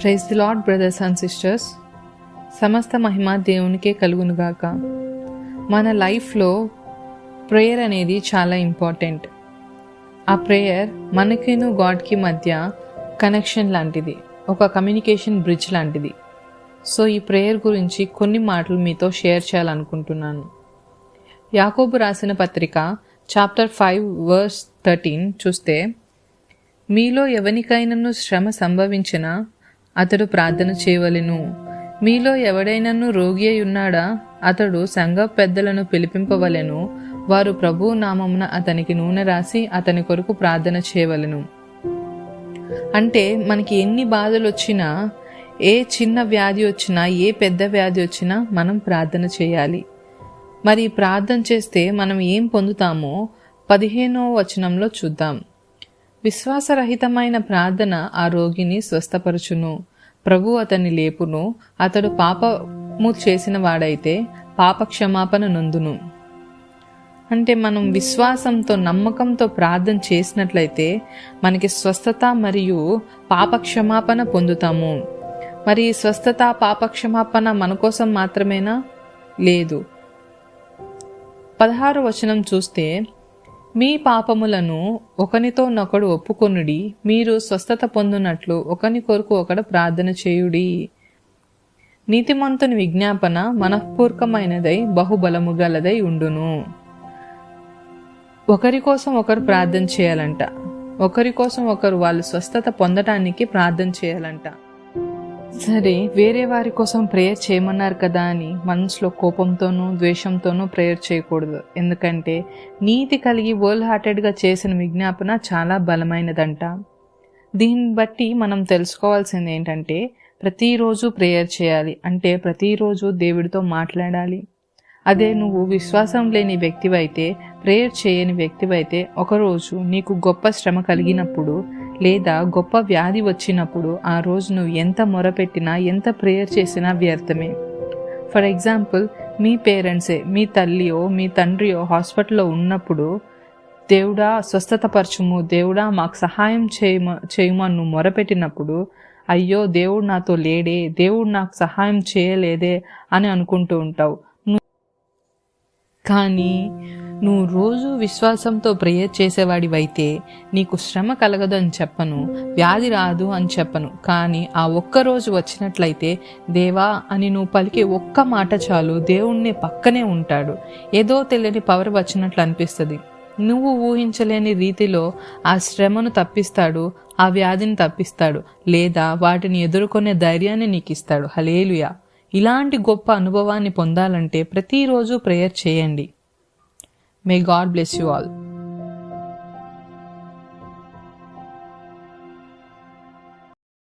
Praise the Lord brothers and sisters. సమస్త మహిమ దేవునికే కలుగునుగాక. మన లైఫ్లో ప్రేయర్ అనేది చాలా ఇంపార్టెంట్. ఆ ప్రేయర్ మనకిను గాడ్కి మధ్య కనెక్షన్ లాంటిది, ఒక కమ్యూనికేషన్ బ్రిడ్జ్ లాంటిది. సో ఈ ప్రేయర్ గురించి కొన్ని మాటలు మీతో షేర్ చేయాలనుకుంటున్నాను. యాకోబు రాసిన పత్రిక చాప్టర్ 5:13 చూస్తే, మీలో ఎవనికైనను శ్రమ సంభవించినా అతడు ప్రార్థన చేయవలెను. మీలో ఎవడైనను రోగి అయి ఉన్నాడా, అతడు సంఘ పెద్దలను పిలిపింపవలెను. వారు ప్రభువు నామమున అతనికి నూనె రాసి అతని కొరకు ప్రార్థన చేయవలెను. అంటే మనకి ఎన్ని బాధలు వచ్చినా, ఏ చిన్న వ్యాధి వచ్చినా, ఏ పెద్ద వ్యాధి వచ్చినా మనం ప్రార్థన చేయాలి. మరి ప్రార్థన చేస్తే మనం ఏం పొందుతామో 15వ వచనంలో చూద్దాం. విశ్వాసరహితమైన ప్రార్థన ఆ రోగిని స్వస్థపరచును, ప్రభు అతన్ని లేపును. అతడు పాపము చేసిన వాడైతే పాప క్షమాపణ నొందును. అంటే మనం విశ్వాసంతో, నమ్మకంతో ప్రార్థన చేసినట్లయితే మనకి స్వస్థత మరియు పాప క్షమాపణ పొందుతాము. మరి స్వస్థత, పాప క్షమాపణ మన కోసం మాత్రమేనా? లేదు. 16వ వచనం చూస్తే, మీ పాపములను ఒకనితోనొకడు ఒప్పుకొనుడి, మీరు స్వస్థత పొందునట్లు ఒకని కొరకు ఒకడు ప్రార్థన చేయుడి. నీతిమంతుని విజ్ఞాపన మనఃపూర్వకమైనదై బహుబలము గలదై ఉండును. ఒకరి కోసం ఒకరు ప్రార్థన చేయాలంట. ఒకరి కోసం ఒకరు వాళ్ళు స్వస్థత పొందటానికి ప్రార్థన చేయాలంట. సరే, వేరే వారి కోసం ప్రేయర్ చేయమన్నారు కదా అని మనసులో కోపంతోనూ ద్వేషంతోనూ ప్రేయర్ చేయకూడదు. ఎందుకంటే నీతి కలిగి హోల్ హార్టెడ్గా చేసిన విజ్ఞాపన చాలా బలమైనదంట. దీన్ని బట్టి మనం తెలుసుకోవాల్సింది ఏంటంటే, ప్రతిరోజు ప్రేయర్ చేయాలి. అంటే ప్రతిరోజు దేవుడితో మాట్లాడాలి. అదే నువ్వు విశ్వాసం లేని వ్యక్తివైతే, ప్రేయర్ చేయని వ్యక్తివైతే, ఒకరోజు నీకు గొప్ప శ్రమ కలిగినప్పుడు లేదా గొప్ప వ్యాధి వచ్చినప్పుడు ఆ రోజు నువ్వు ఎంత మొరపెట్టినా, ఎంత ప్రేయర్ చేసినా వ్యర్థమే. ఫర్ ఎగ్జాంపుల్, మీ పేరెంట్సే, మీ తల్లియో మీ తండ్రియో హాస్పిటల్లో ఉన్నప్పుడు, దేవుడా స్వస్థత పరచుము, దేవుడా మాకు సహాయం చేయమని నువ్వు మొరపెట్టినప్పుడు, అయ్యో దేవుడు నాతో లేడే, దేవుడు నాకు సహాయం చేయలేదే అని అనుకుంటూ ఉంటావు. కానీ నువ్వు రోజు విశ్వాసంతో ప్రేయర్ చేసేవాడివైతే నీకు శ్రమ కలగదు అని చెప్పను, వ్యాధి రాదు అని చెప్పను. కానీ ఆ ఒక్కరోజు వచ్చినట్లయితే దేవా అని నువ్వు పలికే ఒక్క మాట చాలు, దేవుణ్ణి పక్కనే ఉంటాడు. ఏదో తెలియని పవర్ వచ్చినట్లు అనిపిస్తుంది. నువ్వు ఊహించలేని రీతిలో ఆ శ్రమను తప్పిస్తాడు, ఆ వ్యాధిని తప్పిస్తాడు, లేదా వాటిని ఎదుర్కొనే ధైర్యాన్ని నీకు ఇస్తాడు. హల్లెలూయా. ఇలాంటి గొప్ప అనుభవాన్ని పొందాలంటే ప్రతిరోజు ప్రేయర్ చేయండి. May God bless you all.